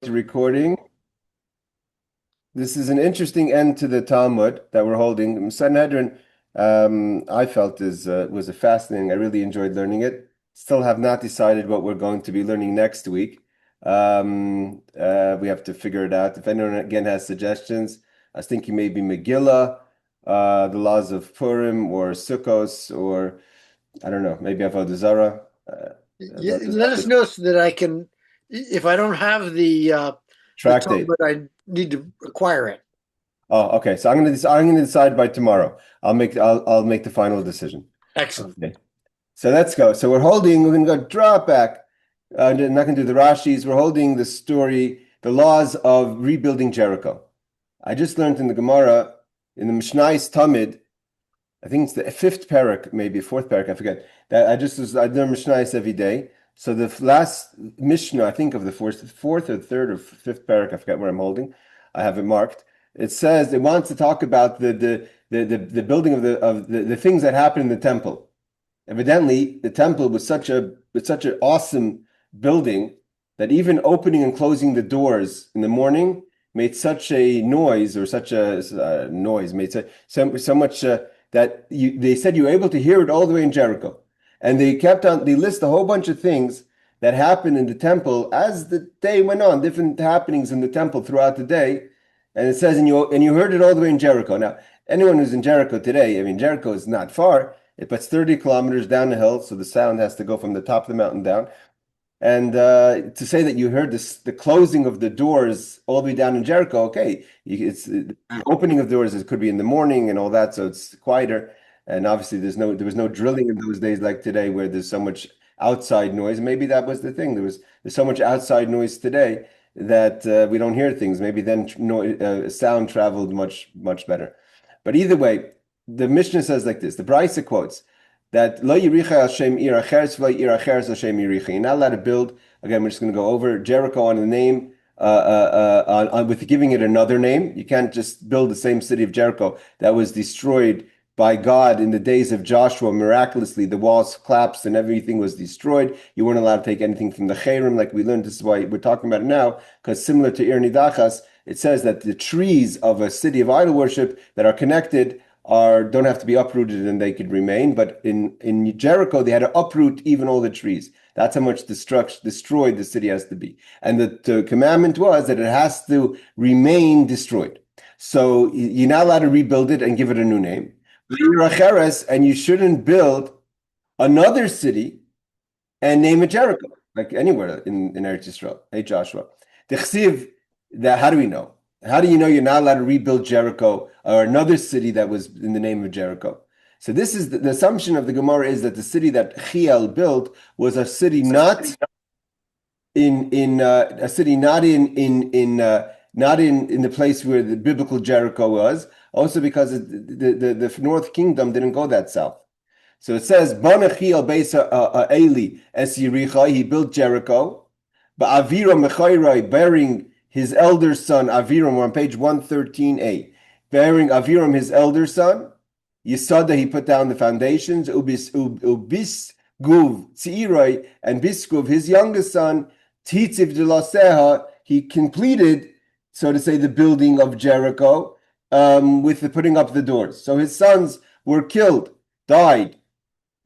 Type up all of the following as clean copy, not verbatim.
recording. This is an interesting end to the Talmud that we're holding. Sanhedrin, I felt was a fascinating. I really enjoyed learning it. Still have not decided what we're going to be learning next week. We have to figure it out. If anyone again has suggestions, I was thinking maybe Megillah, the laws of Purim, or Sukkos, or I don't know, maybe Avodah Zarah. Let us know so that I can, if I don't have the Tractate. Talmud, I need to acquire it. Oh, okay. So I'm gonna decide by tomorrow. I'll make the final decision. Excellent. Okay. So let's go. So we're gonna go drop back. I'm not gonna do the Rashis. We're holding the story, the laws of rebuilding Jericho. I just learned in the Gemara, in the Mishnayos Tamid, I think it's the fifth Perek, maybe fourth Perek, I forget. That I learn Mishnayos every day. So the last Mishnah, I think of the fourth or third or fifth Perek, I forget where I'm holding. I have it marked. It says it wants to talk about the building of the things that happen in the temple. Evidently, the temple was such an awesome building that even opening and closing the doors in the morning made such a noise, or such a noise, made so much that they said you were able to hear it all the way in Jericho. And they list a whole bunch of things that happened in the temple as the day went on, different happenings in the temple throughout the day. And it says, and you heard it all the way in Jericho. Now, anyone who's in Jericho today, I mean, Jericho is not far. It's 30 kilometers down the hill, so the sound has to go from the top of the mountain down. And to say that you heard the closing of the doors all the way down in Jericho, okay, it's the opening of doors. It could be in the morning and all that, so it's quieter. And obviously, there was no drilling in those days like today, where there's so much outside noise. Maybe that was the thing. There's so much outside noise today that we don't hear things. Maybe then sound traveled much better. But either way, the Mishnah says like this. The Brisa quotes that lo yiricha Hashem ir acheres v'lo ir acheres Hashem yiricha. You're not allowed to build. Again, we're just going to go over Jericho on the name, with giving it another name. You can't just build the same city of Jericho that was destroyed by God in the days of Joshua. Miraculously, the walls collapsed and everything was destroyed. You weren't allowed to take anything from the Cherem, like we learned. This is why we're talking about it now, because similar to Ir Nidachas, it says that the trees of a city of idol worship that are connected don't have to be uprooted and they could remain. But in Jericho, they had to uproot even all the trees. That's how much destroyed the city has to be. And the commandment was that it has to remain destroyed. So you're not allowed to rebuild it and give it a new name. And you shouldn't build another city and name it Jericho, like anywhere in Eretz Yisrael. Hey, Joshua. How do we know? How do you know you're not allowed to rebuild Jericho or another city that was in the name of Jericho? So this is the assumption of the Gemara, is that the city that Chiel built was a city not in the place where the biblical Jericho was. Also because the North Kingdom didn't go that south. So it says, Bana Chiel Beisa Eli Es Yericha, he built Jericho, but Avira Mechairoi, bearing his elder son Aviram, on page 113a, bearing Aviram his elder son, Yisada, he put down the foundations, Ubisguv Tziroi, and Bisguv, his youngest son, Titziv de Laseha, he completed, so to say, the building of Jericho with the putting up the doors. So his sons were killed, died,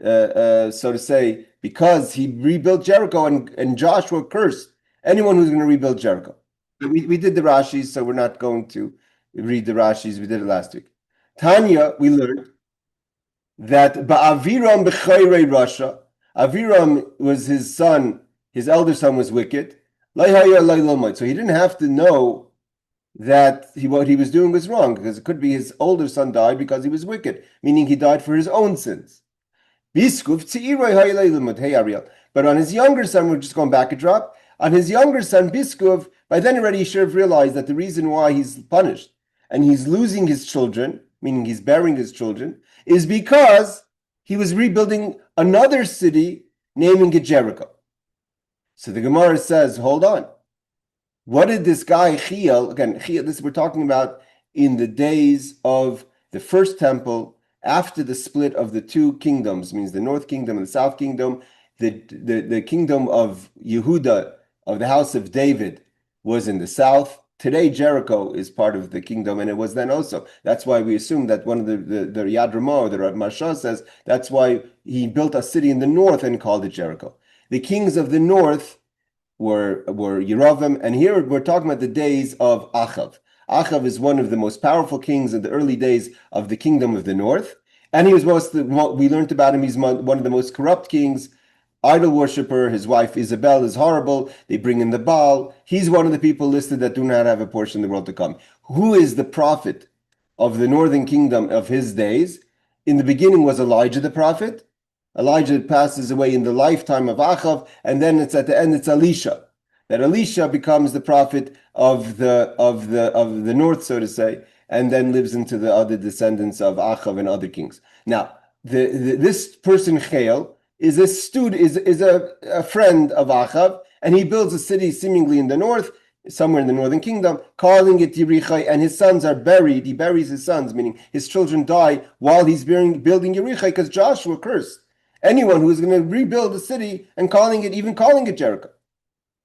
so to say, because he rebuilt Jericho, and Joshua cursed anyone who's going to rebuild Jericho. We did the Rashis, so we're not going to read the Rashis. We did it last week. Tanya, we learned that Ba'aviram b'chayrei Rasha, Aviram was his son, his elder son was wicked. So he didn't have to know that what he was doing was wrong, because it could be his older son died because he was wicked, meaning he died for his own sins. Hey, Ariel. But on his younger son, we're just going back a drop. On his younger son, Biskuv, by then already he should have realized that the reason why he's punished and he's losing his children, meaning he's burying his children, is because he was rebuilding another city, naming it Jericho. So the Gemara says, hold on. What did this guy Chiel, again, this we're talking about in the days of the first temple, after the split of the two kingdoms, means the North Kingdom and the South Kingdom, the kingdom of Yehuda, of the house of David, was in the south. Today, Jericho is part of the kingdom, and it was then also. That's why we assume that one of the Yad Ramah, or the Marsha says, that's why he built a city in the north and called it Jericho. The kings of the north were Yeravim, and here we're talking about the days of Achav. Achav is one of the most powerful kings in the early days of the kingdom of the north, and he was we learned about him, he's one of the most corrupt kings, idol worshiper. His wife Isabel is horrible. They bring in the Baal. He's one of the people listed that do not have a portion in the world to come. Who is the prophet of the northern kingdom of his days? In the beginning was Elijah the prophet. Elijah passes away in the lifetime of Achav, and then it's at the end, it's Elisha. That Elisha becomes the prophet of the north, so to say, and then lives into the other descendants of Achav and other kings. Now, this person Chel is a friend of Achav, and he builds a city seemingly in the north, somewhere in the northern kingdom, calling it Yerichai, and his sons are buried. He buries his sons, meaning his children die while he's building Yerichai, because Joshua cursed anyone who's going to rebuild the city and calling it Jericho.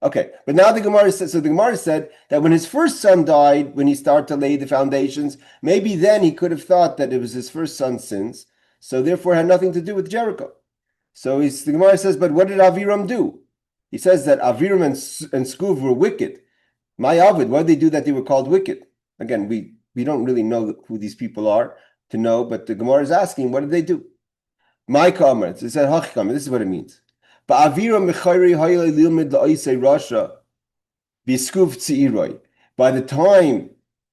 Okay, but now the Gemara says, so the Gemara said that when his first son died, when he started to lay the foundations, maybe then he could have thought that it was his first son's sins, so therefore it had nothing to do with Jericho. So the Gemara says, but what did Aviram do? He says that Aviram and Skuv were wicked. My Avid, what did they do that they were called wicked? Again, we don't really know who these people are to know, but the Gemara is asking, what did they do? My comments, it said, this is what it means. By the time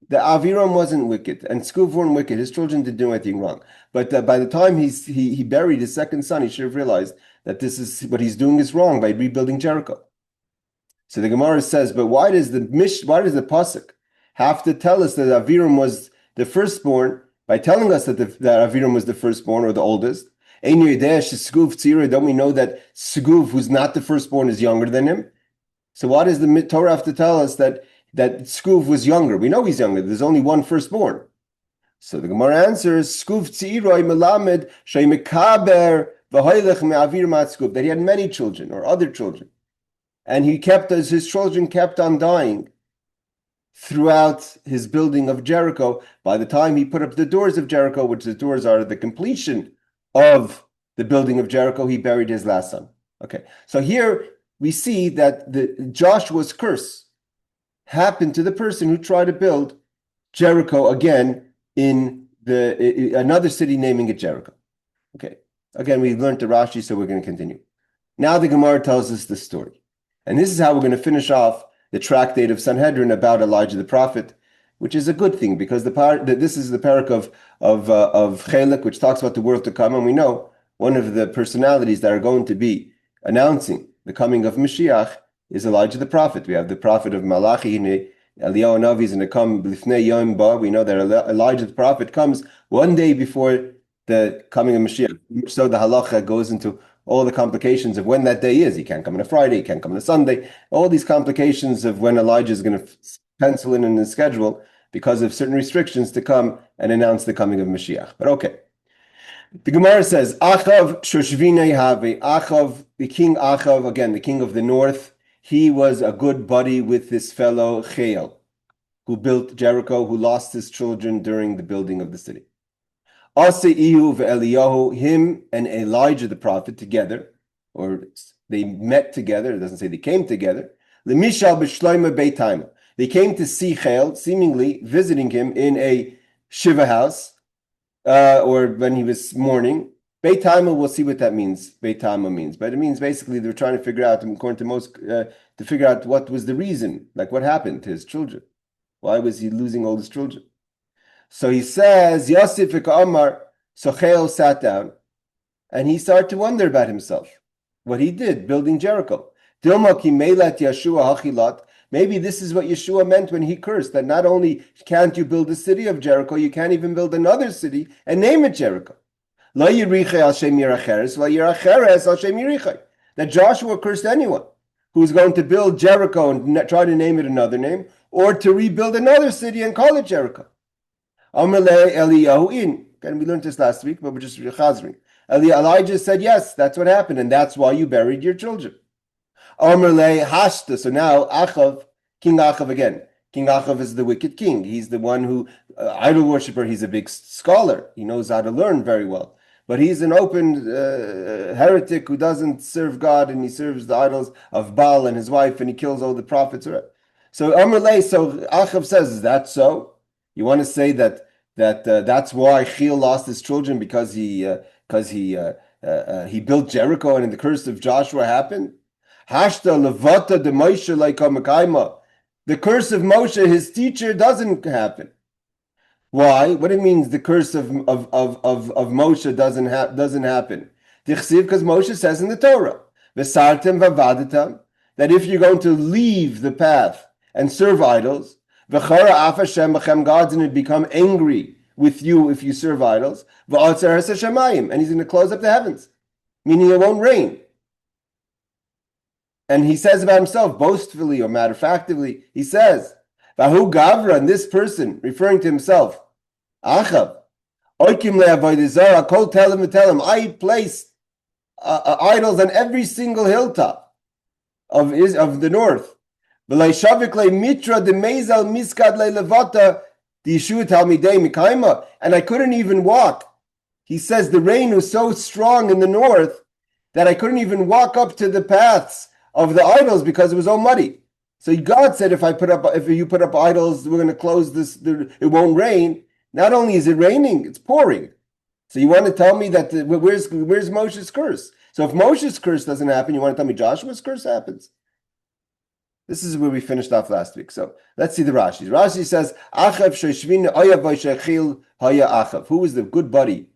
the Aviram wasn't wicked and Skuv weren't wicked, his children didn't do anything wrong. But by the time he buried his second son, he should have realized that this is what he's doing is wrong by rebuilding Jericho. So the Gemara says, but why does the pasuk have to tell us that Aviram was the firstborn by telling us that Aviram was the firstborn or the oldest? Don't we know that Seguv, who's not the firstborn, is younger than him? So why does the Torah have to tell us that Seguv was younger? We know he's younger. There's only one firstborn. So the Gemara answers, Skuv tziroi melamed sheimekaber v'hoylech me'avir matzkuv, that he had many children or other children. And his children kept on dying throughout his building of Jericho. By the time he put up the doors of Jericho, which the doors are the completion of the building of Jericho, he buried his last son. Okay, so here we see that Joshua's curse happened to the person who tried to build Jericho again in another city, naming it Jericho. Okay, again, we learned the Rashi, so we're going to continue. Now the Gemara tells us the story. And this is how we're going to finish off the Tractate of Sanhedrin about Elijah the prophet, which is a good thing, because this is the Perek of Chelek, which talks about the world to come, and we know one of the personalities that are going to be announcing the coming of Mashiach is Elijah the prophet. We have the prophet of Malachi, Eliyahu Navi is going to come Lifnei Yom Ba. We know that Elijah the prophet comes one day before the coming of Mashiach. So the halacha goes into all the complications of when that day is. He can't come on a Friday, he can't come on a Sunday. All these complications of when Elijah is going to pencil in his schedule because of certain restrictions to come and announce the coming of Mashiach. But okay. The Gemara says, Achav Shoshvinei Have. Achav, the king Achav, again, the king of the north, he was a good buddy with this fellow Chel, who built Jericho, who lost his children during the building of the city. Aseihu ve'Eliyahu, him and Elijah the prophet together, or they met together, it doesn't say they came together. Lemishal b'shloima beitayim. They came to see Chel, seemingly visiting him in a Shiva house, or when he was mourning. Beit Hama, we'll see what that means. Beit Hama means, but it means basically they're trying to figure out, according to most, to figure out what was the reason, like what happened to his children. Why was he losing all his children? So he says, Yosef Amar. So Chel sat down, and he started to wonder about himself, what he did building Jericho. Dilma ki meilat Yeshua hachilat. Maybe this is what Yeshua meant when he cursed, that not only can't you build the city of Jericho, you can't even build another city and name it Jericho. That Joshua cursed anyone who's going to build Jericho and try to name it another name, or to rebuild another city and call it Jericho. And we learned this last week, but we're just chazring. Elijah said, yes, that's what happened, and that's why you buried your children. Hashta. So now Achav, King Achav again. King Achav is the wicked king. He's the one who, idol worshiper, he's a big scholar. He knows how to learn very well. But he's an open heretic who doesn't serve God, and he serves the idols of Baal and his wife, and he kills all the prophets. So Amrlei, so Achav says, is that so? You want to say that that's why Chil lost his children because he built Jericho and the curse of Joshua happened? Hashta levata de Moshe like the curse of Moshe, his teacher, doesn't happen. Why? What it means? The curse of Moshe doesn't happen. Because Moshe says in the Torah, "V'sartem v'avadetam," that if you're going to leave the path and serve idols, v'chara af Hashem b'chem, God's going to become angry with you if you serve idols. V'atzer hashamayim, and He's going to close up the heavens, meaning it won't rain. And he says about himself, boastfully or matter-of-factly, he says, Vahu Gavra, and this person, referring to himself, Achav, Oikim le'avodah zara, kol telem v'telem, I placed idols on every single hilltop of the north. V'leishavik le'mitra de'mezal miskad le'levata d'yeshu talmidei mikaima, and I couldn't even walk. He says the rain was so strong in the north that I couldn't even walk up to the paths of the idols because it was all muddy. So God said, if you put up idols, we're going to close this. It won't rain. Not only is it raining, it's pouring. So you want to tell me that where's Moshe's curse? So if Moshe's curse doesn't happen, you want to tell me Joshua's curse happens? This is where we finished off last week. So let's see the Rashi. Rashi says, Achav sheshvin oya Chil haya Achav. Who was the good buddy?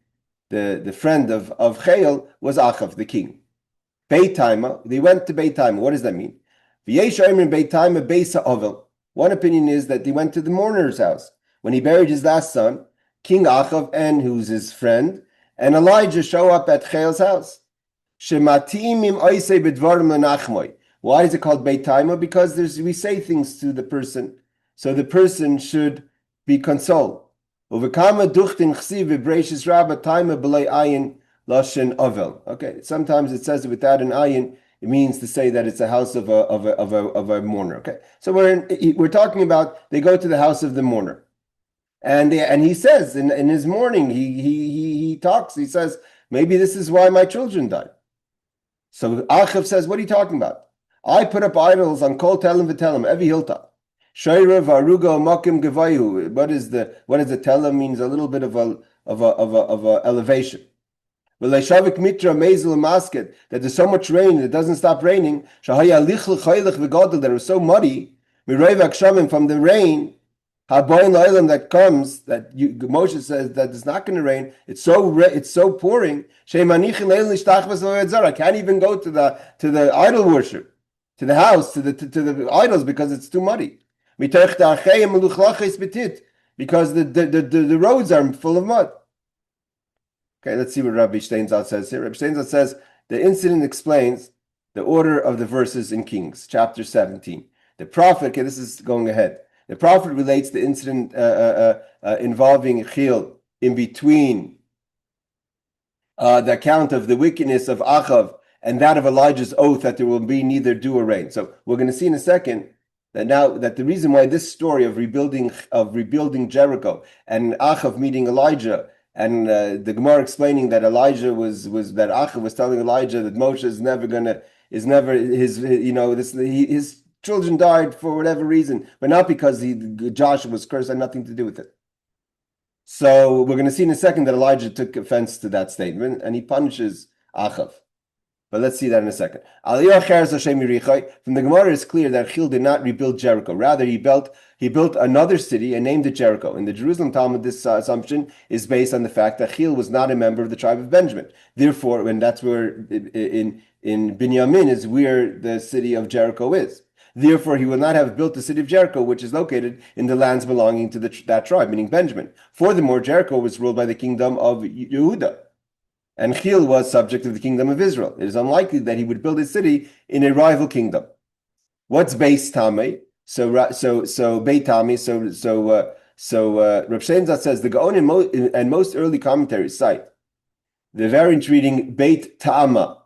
The friend of Chil was Achav, the king. Beit Taima, they went to Beit Taima. What does that mean? One opinion is that they went to the mourner's house when he buried his last son, King Achav, and who's his friend, and Elijah show up at Chil's house. Why is it called Beit Taima? Because we say things to the person, so the person should be consoled. Okay, sometimes it says it without an ayin. It means to say that it's a house of a mourner. Okay, so we're talking about they go to the house of the mourner, and he says in his mourning he talks. He says, maybe this is why my children died. So Achav says, what are you talking about? I put up idols on kol telem v'telem, every hilltop. Shayra v'aruga makim gevayu. What is the telem? Means a little bit of a elevation. That there's so much rain, it doesn't stop raining. That it was so muddy from the rain that comes, that Moshe says that it's not going to rain. It's so pouring. I can't even go to the idol worship, to the house, to the idols, because it's too muddy. Because the roads are full of mud. Okay, let's see what Rabbi Steinsaltz says here. Rabbi Steinsaltz says the incident explains the order of the verses in Kings, chapter 17. The prophet, okay, this is going ahead. The prophet relates the incident involving Chil in between the account of the wickedness of Achav and that of Elijah's oath that there will be neither dew or rain. So we're going to see in a second that the reason why this story of rebuilding Jericho and Achav meeting Elijah, and the Gemara explaining that Elijah that Achav was telling Elijah that Moshe his children died for whatever reason, but not because Joshua was cursed, had nothing to do with it. So we're going to see in a second that Elijah took offense to that statement and he punishes Achav. But let's see that in a second. From the Gemara, it's clear that Chil did not rebuild Jericho. Rather, he built another city and named it Jericho. In the Jerusalem Talmud, this assumption is based on the fact that Chil was not a member of the tribe of Benjamin. Therefore, and that's where in Binyamin is where the city of Jericho is. Therefore, he would not have built the city of Jericho, which is located in the lands belonging to that tribe, meaning Benjamin. Furthermore, Jericho was ruled by the kingdom of Yehuda, and Chil was subject to the kingdom of Israel. It is unlikely that he would build his city in a rival kingdom. What's Beis Tamei? So Beit Tamei. Rav Steinsaltz says the Gaon and most early commentaries cite the variant reading Beit Ta'ama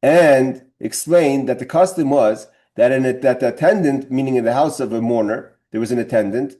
and explain that the custom was that the attendant, meaning in the house of a mourner, there was an attendant,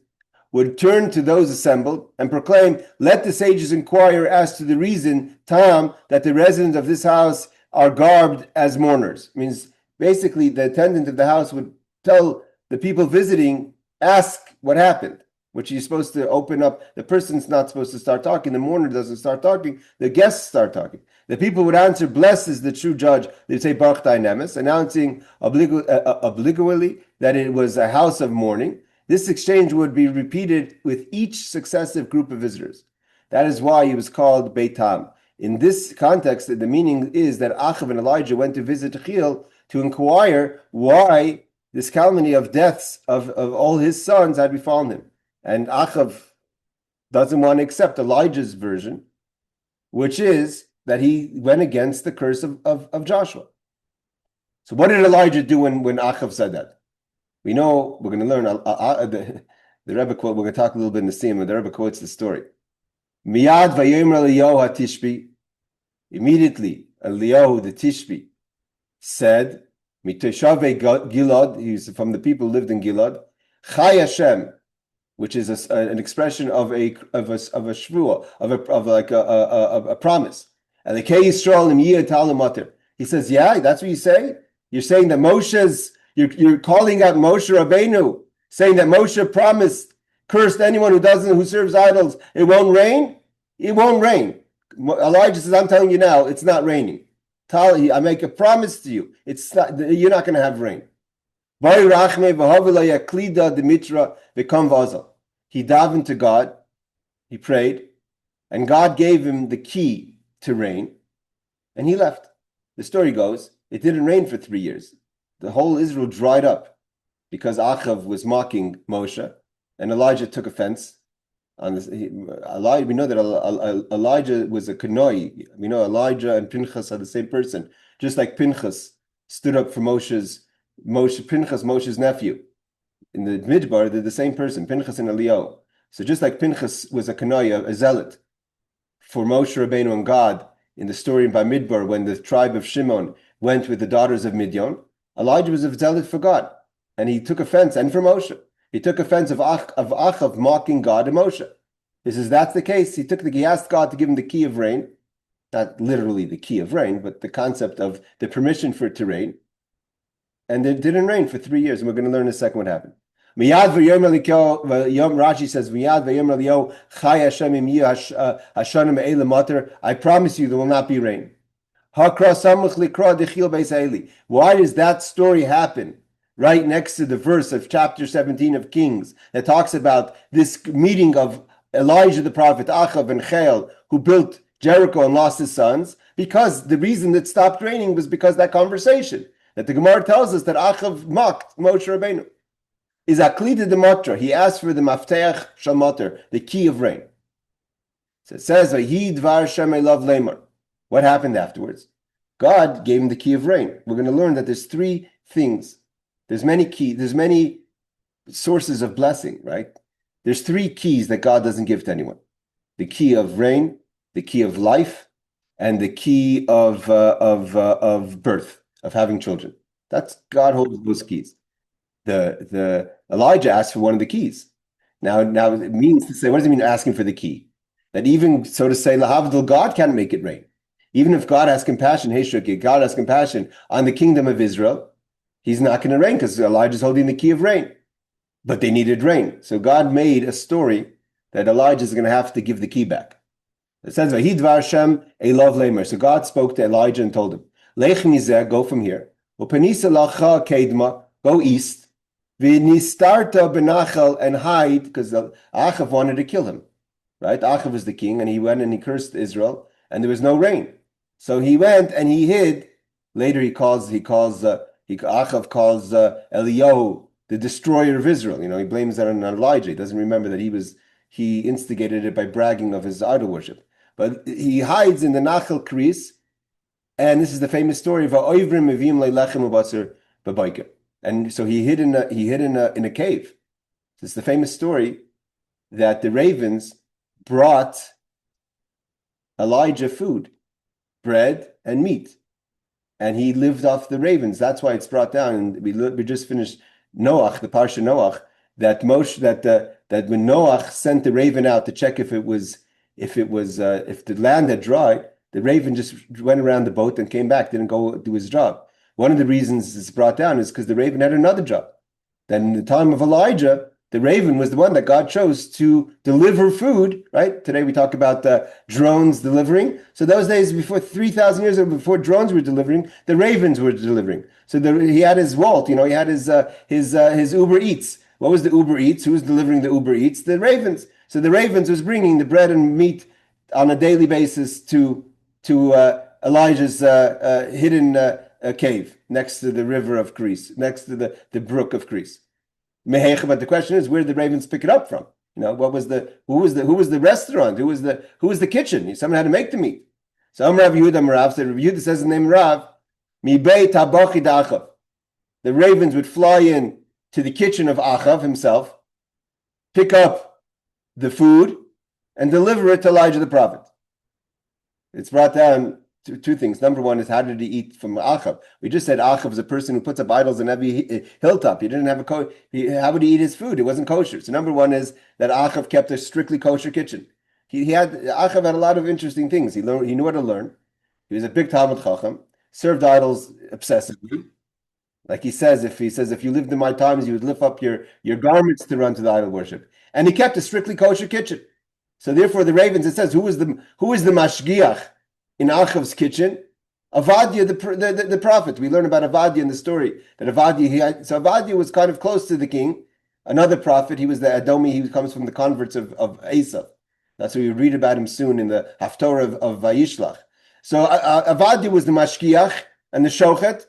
would turn to those assembled and proclaim, let the sages inquire as to the reason, Tam, that the residents of this house are garbed as mourners. It means basically the attendant of the house would tell the people visiting, ask what happened, which you're supposed to open up. The person's not supposed to start talking. The mourner doesn't start talking. The guests start talking. The people would answer, blessed is the true judge. They'd say, Baruch Thy Nemes, announcing obligatory that it was a house of mourning. This exchange would be repeated with each successive group of visitors. That is why he was called Beit Ham. In this context, the meaning is that Achav and Elijah went to visit Chil to inquire why this calumny of deaths of all his sons had befallen him. And Achav doesn't want to accept Elijah's version, which is that he went against the curse of Joshua. So what did Elijah do when Achav said that? We know, we're going to learn, the Rebbe quote, we're going to talk a little bit in the Siyum, the Rebbe quotes the story. Miyad vayomer Eliyahu HaTishbi, immediately Eliyahu the Tishbi said, Mitoshavei Gilad, he's from the people who lived in Gilad, Chai Hashem, which is an expression of a shvua, of a promise. Elikei Yisrael im yiyeh talam mater. He says, yeah, that's what you say? You're saying that you're calling out Moshe Rabbeinu, saying that Moshe promised, cursed anyone who serves idols, it won't rain? It won't rain. Elijah says, I'm telling you now, it's not raining. I make a promise to you. You're not going to have rain. He davened to God, he prayed, and God gave him the key to rain, and he left. The story goes, it didn't rain for 3 years. The whole Israel dried up because Achav was mocking Moshe, and Elijah took offense on this. We know that Elijah was a Kanoi. We know Elijah and Pinchas are the same person. Just like Pinchas stood up for Pinchas, Moshe's nephew. In the Midbar, they're the same person, Pinchas and Eliyahu. So just like Pinchas was a Kanoi, a zealot for Moshe Rabbeinu and God in the story in Bamidbar when the tribe of Shimon went with the daughters of Midian, Elijah was a zealot for God, and he took offense, and for Moshe. He took offense of Achav mocking God and Moshe. He says that's the case. He asked God to give him the key of rain, not literally the key of rain, but the concept of the permission for it to rain. And it didn't rain for 3 years, and we're going to learn in a second what happened. Rashi says, I promise you there will not be rain. Why does that story happen right next to the verse of chapter 17 of Kings that talks about this meeting of Elijah the prophet, Achav and Chel, who built Jericho and lost his sons? Because the reason it stopped raining was because that conversation that the Gemara tells us that Achav mocked Moshe Rabbeinu. Is Aklida de Matra. He asked for the Mafteach Shal Mater, the key of rain. So it says, Vayhi Dvar Shem Elav Lemar. What happened afterwards? God gave him the key of rain. We're going to learn that there's 3 things. There's many sources of blessing, right? There's 3 keys that God doesn't give to anyone. The key of rain, the key of life, and the key of birth, of having children. That's God holds those keys. The Elijah asked for one of the keys. Now it means to say, what does it mean asking for the key? That even, so to say, Lahavdil, God can't make it rain. Even if God has compassion, God has compassion on the kingdom of Israel, he's not going to rain because Elijah's holding the key of rain. But they needed rain. So God made a story that Elijah is going to have to give the key back. It says, Vahidvar Hashem Elav Lemer. So God spoke to Elijah and told him, Lech mizeh, go from here. Upanisa lacha kedma, go east. V'nistarta benachal, and hide, because Achav wanted to kill him. Right? Achav was the king, and he went and he cursed Israel, and there was no rain. So he went and he hid. Later Achav calls Eliyahu the destroyer of Israel. He blames that on Elijah. He doesn't remember that he instigated it by bragging of his idol worship. But he hides in the Nachal Kris, and this is the famous story of Oivrim Mevim Lelechem Ubatzar Babayka. And so he hid in a cave. It's the famous story that the ravens brought Elijah food, bread and meat. and he lived off the ravens. That's why it's brought down. And we just finished Noach, the Parsha Noach, that that when Noach sent the raven out to check if the land had dried, the raven just went around the boat and came back, didn't go do his job. One of the reasons it's brought down is because the raven had another job. Then in the time of Elijah, the raven was the one that God chose to deliver food, right? Today we talk about drones delivering. So those days, before 3,000 years ago, before drones were delivering, the ravens were delivering. So he had his Walt, he had his Uber Eats. What was the Uber Eats? Who was delivering the Uber Eats? The ravens. So the ravens was bringing the bread and meat on a daily basis to Elijah's hidden cave next to the river of Greece, next to the brook of Greece. But the question is, where did the ravens pick it up from? Who was the restaurant? Who was the kitchen? Someone had to make the meat. So Rav Yehuda said, Rav Yehuda says the name Rav, Mi beit habachi da'achav. The ravens would fly in to the kitchen of Achav himself, pick up the food, and deliver it to Elijah the prophet. It's brought down two things. Number one is, how did he eat from Achav? We just said Achav is a person who puts up idols on every hilltop. He didn't have how would he eat his food? It wasn't kosher. So number one is that Achav kept a strictly kosher kitchen. Achav had a lot of interesting things. He knew how to learn. He was a big Talmud Chacham, served idols obsessively. Like he says, if you lived in my times, you would lift up your garments to run to the idol worship. And he kept a strictly kosher kitchen. So therefore, the ravens, it says, who is the mashgiach in Achav's kitchen? Avadia, the prophet. We learn about Avadia in the story that Avadia was kind of close to the king. Another prophet, he was the Adomi. He comes from the converts of Esav. That's what we read about him soon in the Haftorah of Vayishlach. So Avadia was the mashgiach and the shochet.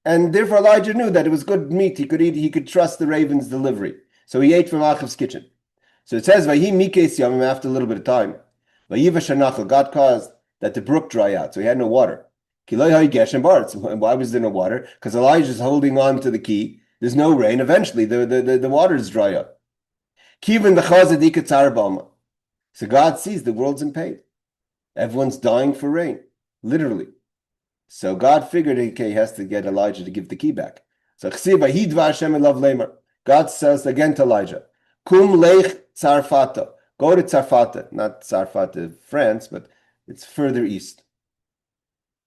And therefore Elijah knew that it was good meat. He could eat. He could trust the raven's delivery. So he ate from Achav's kitchen. So it says, "Vayi mikes yamim." After a little bit of time, Vayiva shanachal. God caused that the brook dry out, so he had no water. Kiloi hay geshem baretz. Why was there no water? Because Elijah's holding on to the key. There's no rain. Eventually, the waters dry up. Kivin the chazadik tzarbalma. So God sees the world's in pain. Everyone's dying for rain, literally. So God figured, okay, he has to get Elijah to give the key back. So God says again to Elijah, Kum lech Tzarfata. Go to Tzarfata, not Tzarfata, France, but it's further east.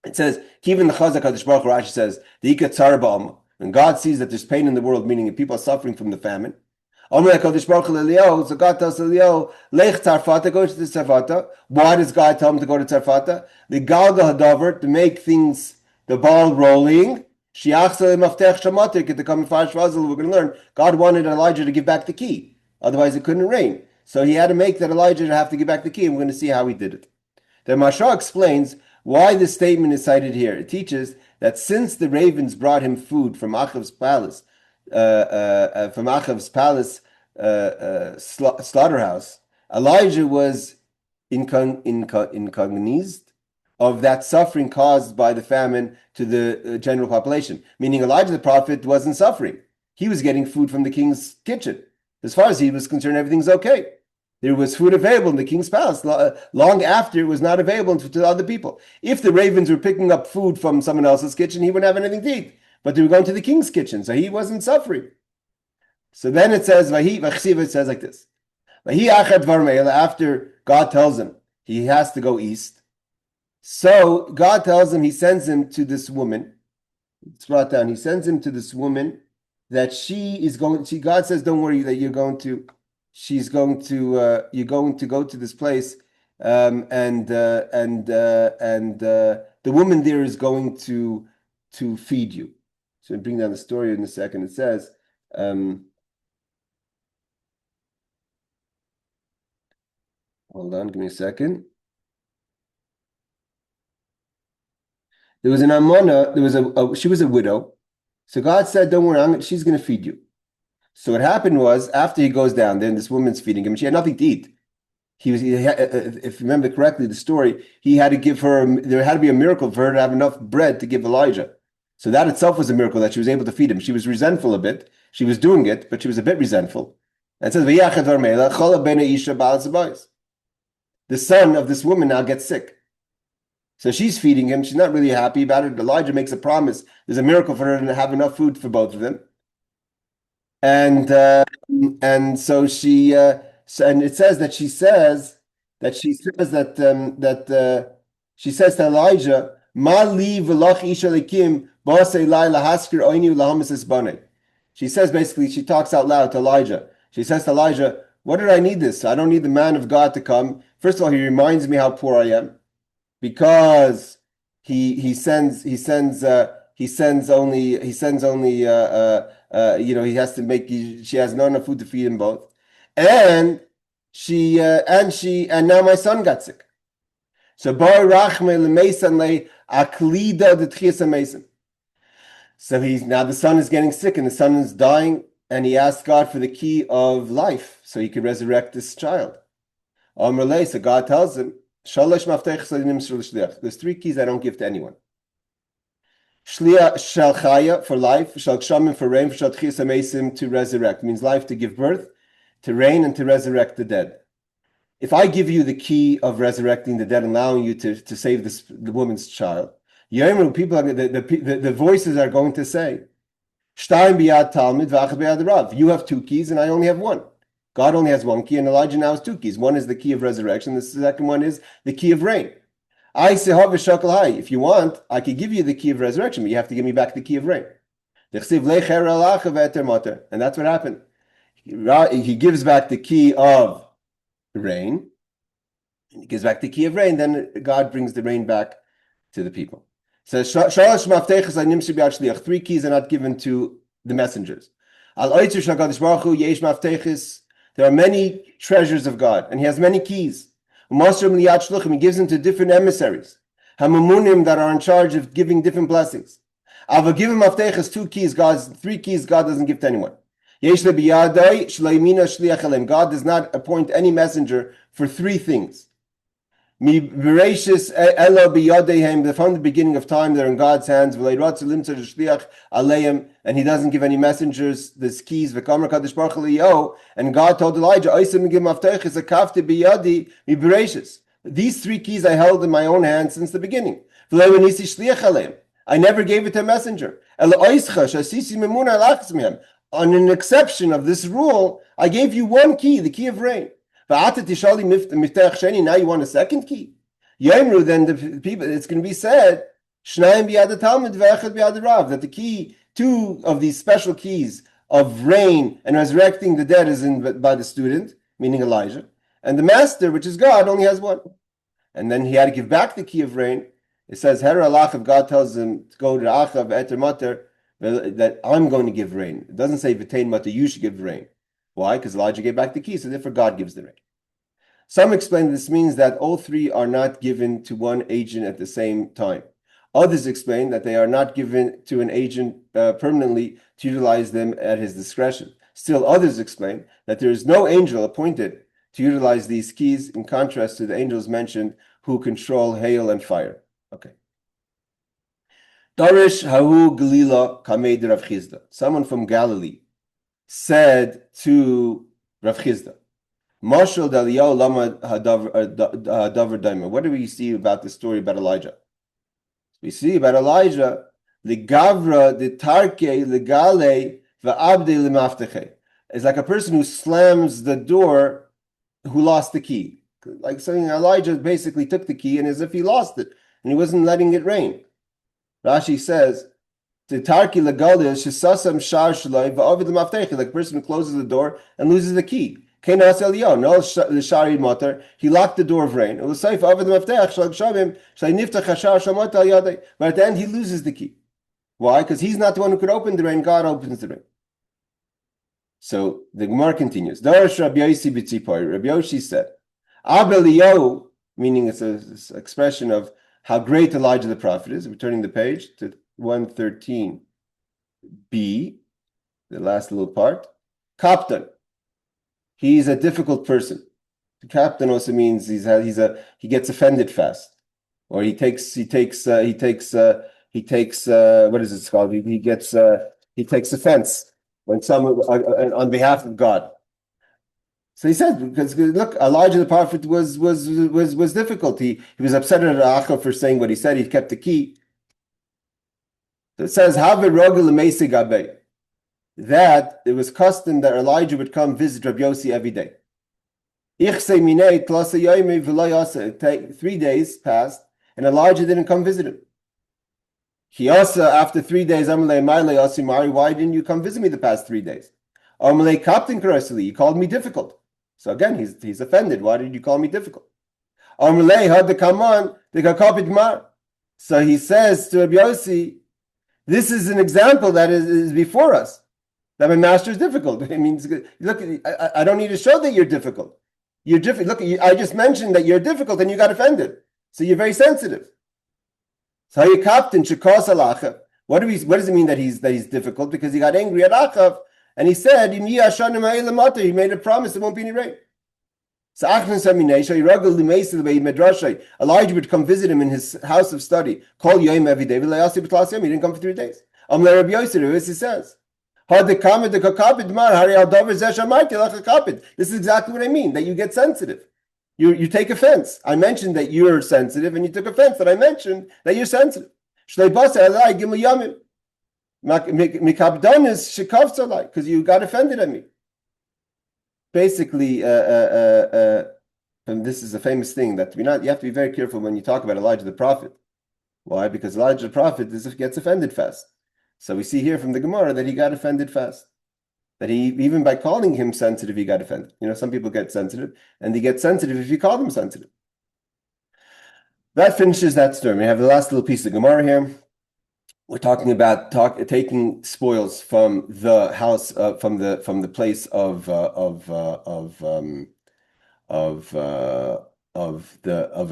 It says, Kivin the Chazak HaKadosh Baruch Hu, Rashi says, the Ika Tzarbam, when God sees that there's pain in the world, meaning people are suffering from the famine. So God tells Eliyahu, Lech Tzarfata, go to the Tzarfata. Why does God tell him to go to Tzarfata? The Galga Hadavar, to make things, the ball rolling. We're going to learn, God wanted Elijah to give back the key. Otherwise it couldn't rain. So he had to make that Elijah to have to give back the key, and we're going to see how he did it. The Mashal explains why this statement is cited here. It teaches that since the ravens brought him food from Achav's slaughterhouse, Elijah was incognized of that suffering caused by the famine to the general population. Meaning Elijah the prophet wasn't suffering. He was getting food from the king's kitchen. As far as he was concerned, everything's okay. There was food available in the king's palace long after it was not available to other people. If the ravens were picking up food from someone else's kitchen, he wouldn't have anything to eat. But they were going to the king's kitchen, so he wasn't suffering. So then it says, it says like this. After God tells him he has to go east, so God tells him, he sends him to this woman. It's brought down. He sends him to this woman that God says, don't worry, that you're going to go to this place, and the woman there is going to feed you. So we bring down the story in a second. It says, hold on, give me a second. There was an Amona, she was a widow. So God said, don't worry, she's going to feed you. So what happened was, after he goes down there and this woman's feeding him, she had nothing to eat. If you remember correctly, the story, there had to be a miracle for her to have enough bread to give Elijah. So that itself was a miracle that she was able to feed him. She was resentful a bit. She was doing it, but she was a bit resentful. And it says, the son of this woman now gets sick. So she's feeding him. She's not really happy about it. Elijah makes a promise. There's a miracle for her to have enough food for both of them. And so and it says that she says to Elijah, "Ma li v'lach isha lekim ba'asei laila haskir oini lahamis esbane." She says basically, she talks out loud to Elijah. She says to Elijah, "What did I need this? I don't need the man of God to come. First of all, he reminds me how poor I am, because he sends only he has to make, she has not enough food to feed them both, and now my son got sick. So so now the son is getting sick and the son is dying, and he asked God for the key of life so he could resurrect this child. So God tells him, there's three keys I don't give to anyone. Shlia shel chaya, for life, shel kshamim, for rain, shel tchias hamesim, to resurrect. It means life, to give birth, to reign, and to resurrect the dead. If I give you the key of resurrecting the dead, allowing you to save the woman's child, people, the voices are going to say, Shtein biyad Talmud, v'achad biyad Rav. You have two keys and I only have one. God only has one key, and Elijah now has two keys. One is the key of resurrection. The second one is the key of rain. I say, if you want, I could give you the key of resurrection, but you have to give me back the key of rain. And that's what happened. He gives back the key of rain, and he gives back the key of rain, then God brings the rain back to the people. So three keys are not given to the messengers. There are many treasures of God, and he has many keys. He gives them to different emissaries, that are in charge of giving different blessings. I'll give him two keys, three keys God doesn't give to anyone. God does not appoint any messenger for three things. From the beginning of time, they're in God's hands, and he doesn't give any messengers these keys. And God told Elijah, these three keys I held in my own hand since the beginning. I never gave it to a messenger. On an exception of this rule, I gave you one key, the key of rain. Now you want a second key? Then the people, it's going to be said, that the key, two of these special keys of rain and resurrecting the dead is by the student, meaning Elijah, and the master, which is God, only has one. And then he had to give back the key of rain. It says, if God tells him to go to Achav, Eter Mater, that I'm going to give rain. It doesn't say V'tein Mater, you should give rain. Why? Because Elijah gave back the key, so therefore God gives the rain. Some explain this means that all three are not given to one agent at the same time. Others explain that they are not given to an agent permanently to utilize them at his discretion. Still, others explain that there is no angel appointed to utilize these keys, in contrast to the angels mentioned who control hail and fire. Okay. Darish Hahu Galila Kamed Rav Chizda. Someone from Galilee said to Rav Chizda, Mashal Daliyahu Lama Hadavar Daima. What do we see about the story about Elijah? We see about Elijah, Ligavra, the Tarke, Ligale, Va'abde Limafteche. It's like a person who slams the door who lost the key. Like saying Elijah basically took the key and as if he lost it and he wasn't letting it rain. Rashi says, the Tarki Lagalde, Shisasam Shar Shalai, Va'avid Limafteche, like a person who closes the door and loses the key. He locked the door of rain. But at the end, he loses the key. Why? Because he's not the one who could open the rain. God opens the rain. So the Gemara continues. Rabbi Yoshi said, meaning it's an expression of how great Elijah the prophet is. We're turning the page to 113b, the last little part. Kaptan. He's a difficult person. The captain also means he gets offended fast, or he takes what is it called? He takes offense when someone on behalf of God. So he said, because look, Elijah the prophet was difficult. He was upset at Achav for saying what he said. He kept the key. So it says, that it was custom that Elijah would come visit Rabbi Yossi every day. 3 days passed, and Elijah didn't come visit him. He also, after 3 days, why didn't you come visit me the past 3 days? You called me difficult. So again, he's offended. Why did you call me difficult? So he says to Rabbi Yossi, this is an example that is before us, that my master is difficult. It means, look, I don't need to show that you're difficult. You're difficult. Look, I just mentioned that you're difficult and you got offended. So you're very sensitive. So you captain shekos alachav. What does it mean that he's difficult? Because he got angry at Achav and he said, he made a promise there won't be any rain. So Elijah would come visit him in his house of study. Call Yom every day. He didn't come for 3 days. He says. This is exactly what I mean, that you get sensitive. You take offense. I mentioned that you're sensitive, and you took offense that I mentioned that you're sensitive. Because you got offended at me. Basically, and this is a famous thing that you have to be very careful when you talk about Elijah the prophet. Why? Because Elijah the prophet gets offended fast. So we see here from the Gemara that he got offended fast. That he, even by calling him sensitive, he got offended. Some people get sensitive, and they get sensitive if you call them sensitive. That finishes that story. We have the last little piece of Gemara here. We're talking about taking spoils from the house, from the place of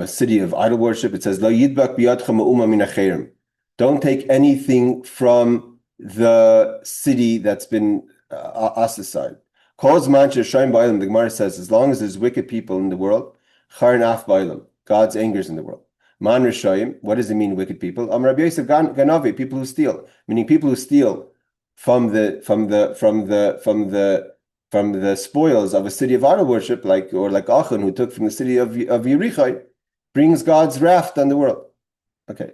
a city of idol worship. It says, "Lo yidbak biyadcha ma'uma min acherim." Don't take anything from the city that's been ostracized. The Gemara says, as long as there's wicked people in the world, God's anger is in the world. Man Rishayim, what does it mean, wicked people? Rabbi Yosef Ganavi, people who steal, meaning people who steal from the spoils of a city of idol worship, like Achan, who took from the city of Yerichai, brings God's wrath on the world. Okay.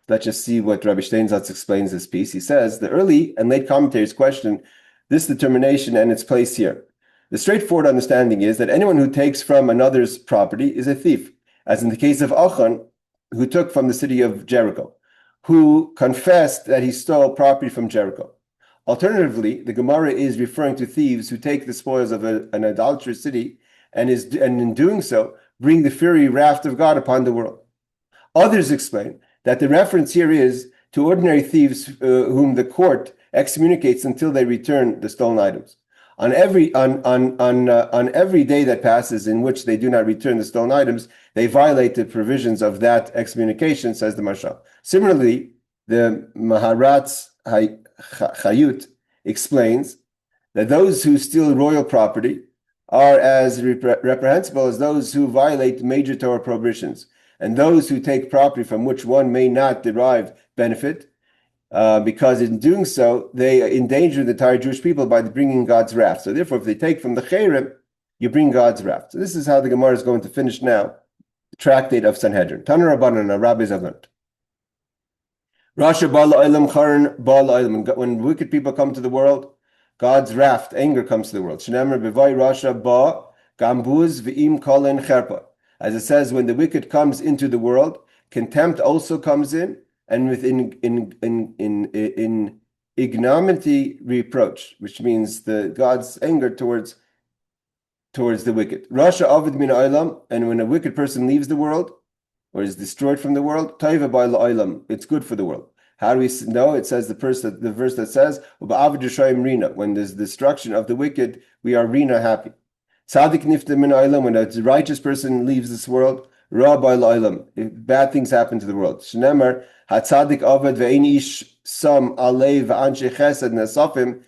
Let's just see what Rabbi Steinsaltz explains this piece. He says, the early and late commentaries question this determination and its place here. The straightforward understanding is that anyone who takes from another's property is a thief, as in the case of Achan, who took from the city of Jericho, who confessed that he stole property from Jericho. Alternatively, the Gemara is referring to thieves who take the spoils of an idolatrous city and in doing so, bring the fiery wrath of God upon the world. Others explain that the reference here is to ordinary thieves whom the court excommunicates until they return the stolen items. On every day that passes in which they do not return the stolen items, they violate the provisions of that excommunication, says the Mashal. Similarly, the Maharatz Chayut explains that those who steal royal property are as reprehensible as those who violate major Torah prohibitions, and those who take property from which one may not derive benefit, because in doing so, they endanger the entire Jewish people by bringing God's wrath. So therefore, if they take from the Cherem, you bring God's wrath. So this is how the Gemara is going to finish now, the Tractate of Sanhedrin. Tana Rabbanan, our rabbis have learned. Rasha Ba'al Olam Charan Ba'al Olam. When wicked people come to the world, God's wrath, anger comes to the world. Shnemer B'vai Rasha Ba Gambuz V'im Kolen Cherpa. As it says, when the wicked comes into the world, contempt also comes in, and with ignominy reproach, which means God's anger towards the wicked. Rasha Avid Min Olam, and when a wicked person leaves the world or is destroyed from the world, Taiva Ba Olam, it's good for the world. How do we know? It says the verse that says, Rina, when there's destruction of the wicked, we are Rina happy. Tzaddik nifta min olam, when a righteous person leaves this world, ra ba olam, bad things happen to the world. Shnemer hatzaddik aved ve'ein ish sam alei v'anshe chesed nesafim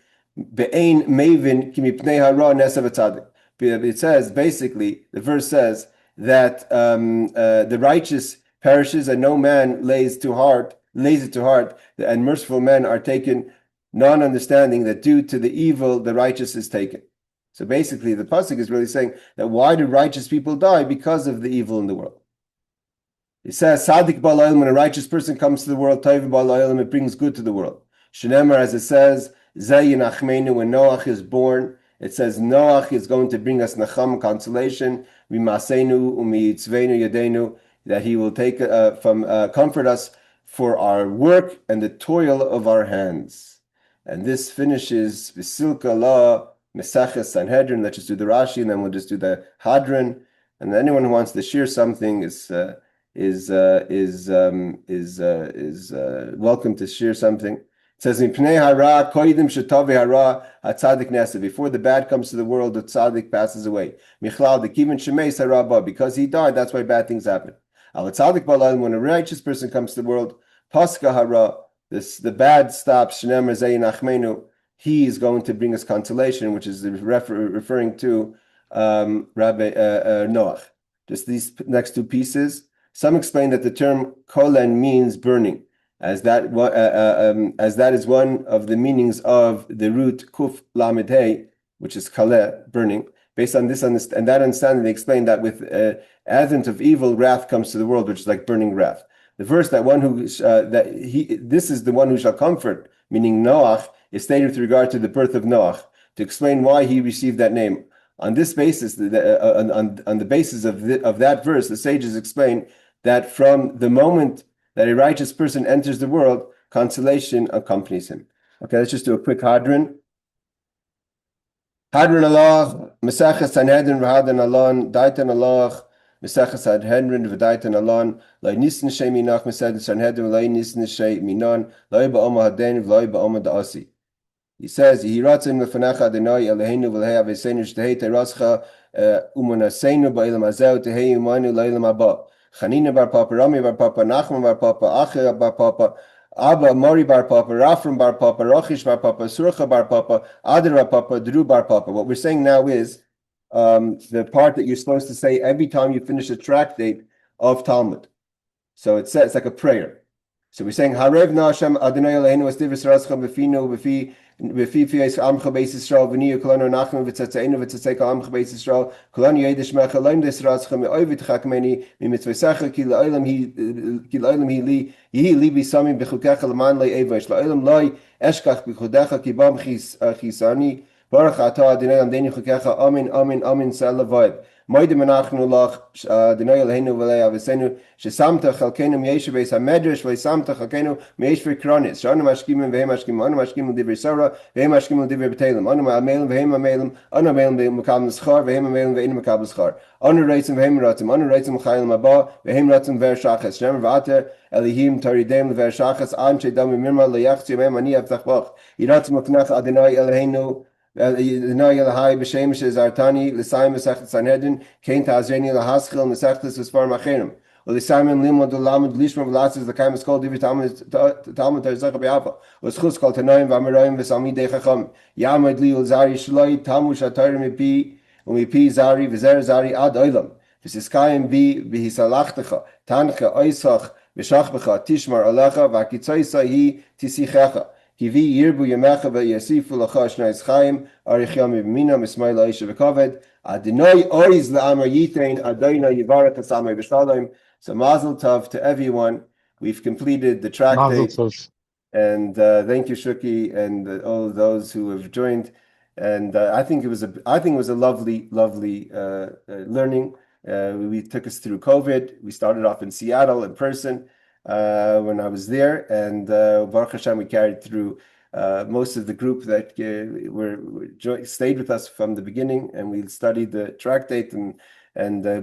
be'ein mevin ki mipnei hara nesav tzaddik. It says, basically, the verse says that the righteous perishes and no man lays it to heart, and merciful men are taken, non-understanding that due to the evil, the righteous is taken. So basically, the pasuk is really saying that why do righteous people die? Because of the evil in the world. It says, Sadik ba'al when a righteous person comes to the world, Taiv ba'al it brings good to the world. Shenemar, as it says, Zayin Achmeinu, when Noach is born, it says Noach is going to bring us nacham, consolation, Mimasenu umitzvenu yadenu, that he will take comfort us for our work and the toil of our hands. And this finishes Visilka La Mesachas Sanhedrin. Let's just do the Rashi, and then we'll just do the Hadron. And anyone who wants to share something is welcome to share something. It says in Pnei Hara Koidim Shetavi Hara HaTzadik Nesa. Before the bad comes to the world, the tzaddik passes away. Michlal the Kivin Shemeis Haraba, because he died, that's why bad things happen. Al Tzadik Balal, when a righteous person comes to the world, Paska Hara, the bad stops. Shnemer Zayin Achmenu, he is going to bring us consolation, which is referring to Rabbi Noach. Just these next two pieces. Some explain that the term kolen means burning, as that is one of the meanings of the root kuf lamed hey, which is kaleh, burning. Based on this and that understanding, they explain that with advent of evil, wrath comes to the world, which is like burning wrath. The verse that this is the one who shall comfort, meaning Noach, is stated with regard to the birth of Noach, to explain why he received that name. On this basis, on the basis of that verse, the sages explain that from the moment that a righteous person enters the world, consolation accompanies him. Okay, let's just do a quick hadron. Hadron Allah, Mesachas Sanhedrin, V'Hadron Allah, Daitan Allah, Mesachas Sanhedrin, V'Daitan Allah, Lai Nisan Shei Minach, Mesachas Sanhedrin, Lai Nisan Shei Minan, Lai Ba'oma Haden, Lai Ba'oma Da'asi. He says, Yihiratzim Lefanecha Adonai Eloheinu V'Lehei Aveseinu Shtehei Terascha Umonaseinu Ba'ilam Hazeu Tehei Umanu La'ilam Haba. Chanina bar Papa, Rami bar Papa, Nachman bar Papa, Achia bar Papa, Abba Mori bar Papa, Rafram bar Papa, Rochish bar Papa, Surcha bar Papa, Adar bar Papa, Drew bar Papa. What we're saying now is the part that you're supposed to say every time you finish a tractate of Talmud. So it says it's like a prayer. So we're saying Harev Na Hashem Adonai Eloheinu Asdivis Rascham Befinu Befi Fies Amcha Beis Yisrael V'niyu Kolanu Nachnu V'Tzatzeinu V'Tzatzeka Amcha Beis Yisrael Kolanu Yedish Mecha Loim Des Rascham Oivit Chakmeni Mitzvesecha Ki La'olam Hi Li Yehi Li Bisamim B'Chukecha L'man Lei Eivash La'olam Loi Eshkach B'Chudecha Ki Bam Chisani Baruch Atah Adonai Amdeni Chukecha Amin Amin Amin Salavoid Moedim Anachnu Lach Adonai Eloheinu V'Lei Avesenu Shesamta Chalkenu Myesh Beis HaMedrash V'Samta Chalkenu Myesh V'Kronis Shanu Mashkimin V'Hem Mashkimin Anu Mashkimin Divrei Sarah V'Hem Mashkimin Divrei B'Telem Anu Amelim V'Hem Amelim Anu Amelim V'Makabel Schar V'Hem Amelim V'Ein Makabel Schar Anu Reitzim V'Hem Ratzim Anu Reitzim Chayim Abba V'Hem Ratzim V'Er Shachas Shnemer V'Ater Elihim Taridem V'Er Shachas An Shedam V'Mirma L'Yachzi V'Hem Ani Avtachbach Yiratzim L'Knach Adonai Eloheinu Adonai Elahai B'Shemesh Zartani L'Sayim Mesachtes Sanhedrin Kein Ta'azreni L'Haschil Mesachtes V'Sfar Macherim L'Sayim Limod L'Lamud Lishma V'Latzis L'Kaim Eskol Divi Talmud Tarzacha B'Yafa L'Schus Kol Tanoim V'Amarayim V'Salmidei Chacham Yamad Li L'Zari Shloi Tamu Shatayim Mipi Umipi Zari V'Zer Zari Ad Oilam V'Siskayim Bi V'Hisalachtecha Tancha Oisach V'Shachbecha Tishmar Alecha V'Akitzoisa Hi Tisichecha Kivi Yirbu Yemecha V'Yasifu L'Cha Shnais Chaim Aricham B'Mina Mismail Aisha V'Kaved Adonai Oiz L'Amar Yitein Adonai Yivarech Hasamay B'Shalom. So Mazel Tov to everyone. We've completed the tractate, and thank you, Shuki, and all of those who have joined. And I think it was a lovely learning. We took us through COVID. We started off in Seattle in person when I was there, and Baruch Hashem, we carried through most of the group that stayed with us from the beginning, and we studied the tractate and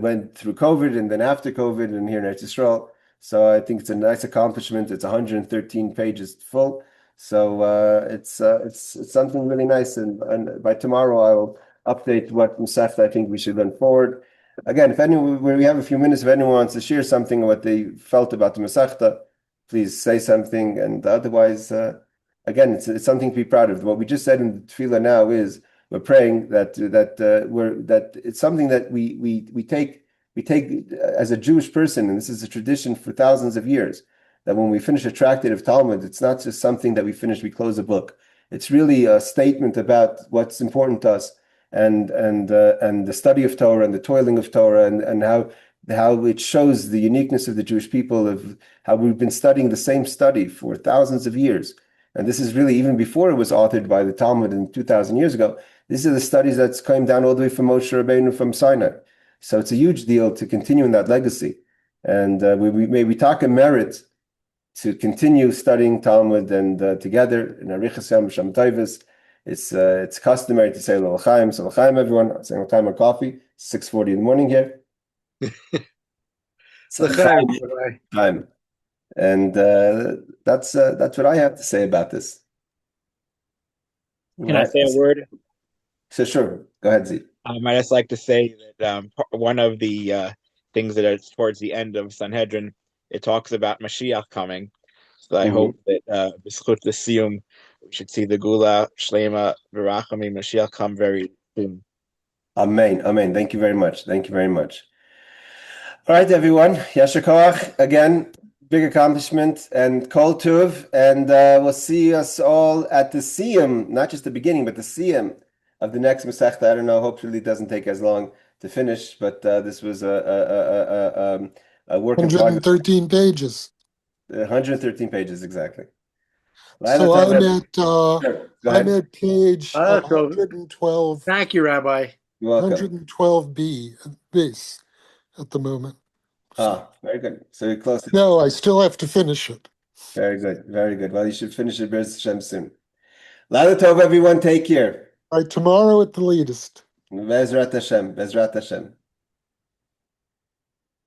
went through COVID, and then after COVID, and here in Eretz Yisrael. So I think it's a nice accomplishment. It's 113 pages full, so it's something really nice. And by tomorrow, I will update what Masechta I think we should learn forward. Again, if anyone, we have a few minutes, if anyone wants to share something of what they felt about the Masechta, please say something. And otherwise, again, it's something to be proud of. What we just said in the tefillah now is we're praying that it's something that we take as a Jewish person, and this is a tradition for thousands of years, that when we finish a tractate of Talmud, it's not just something that we close a book. It's really a statement about what's important to us, and the study of Torah and the toiling of Torah and how it shows the uniqueness of the Jewish people, of how we've been studying the same study for thousands of years. And this is really even before it was authored by the Talmud in 2,000 years ago. These are the studies that's come down all the way from Moshe Rabbeinu from Sinai. So it's a huge deal to continue in that legacy. And we talk a merit to continue studying Talmud and together in Arichas Yom Shem Tovos. It's customary to say L'chaim, so L'chaim everyone. I'm saying L'chaim on coffee. 6:40 in the morning here. So L'chaim. And that's what I have to say about this. Can I say a word? So sure, go ahead, Z. I just like to say that one of the things that are towards the end of Sanhedrin, it talks about Mashiach coming. So I hope that the Siyum, we should see the Gula, Shlema, Virachami, Mashiach come very soon. Amen. Amen. Thank you very much. Thank you very much. All right, everyone. Yasher Koach. Again, big accomplishment and Kol Tuv. And we'll see us all at the Siyum, not just the beginning, but the Siyum of the next Masechta. I don't know. Hopefully it doesn't take as long to finish, but this was a work in progress. 113 pages. 113 pages, exactly. So I'm at page 112. Thank you, Rabbi. You're welcome. 112b base at the moment. Very good. So you're close. No, I still have to finish it. Very good. Very good. Well, you should finish it Be'ez Hashem soon. Lala Tov, everyone. Take care. All right, tomorrow at the latest. Bezrat Hashem. Bezrat Hashem.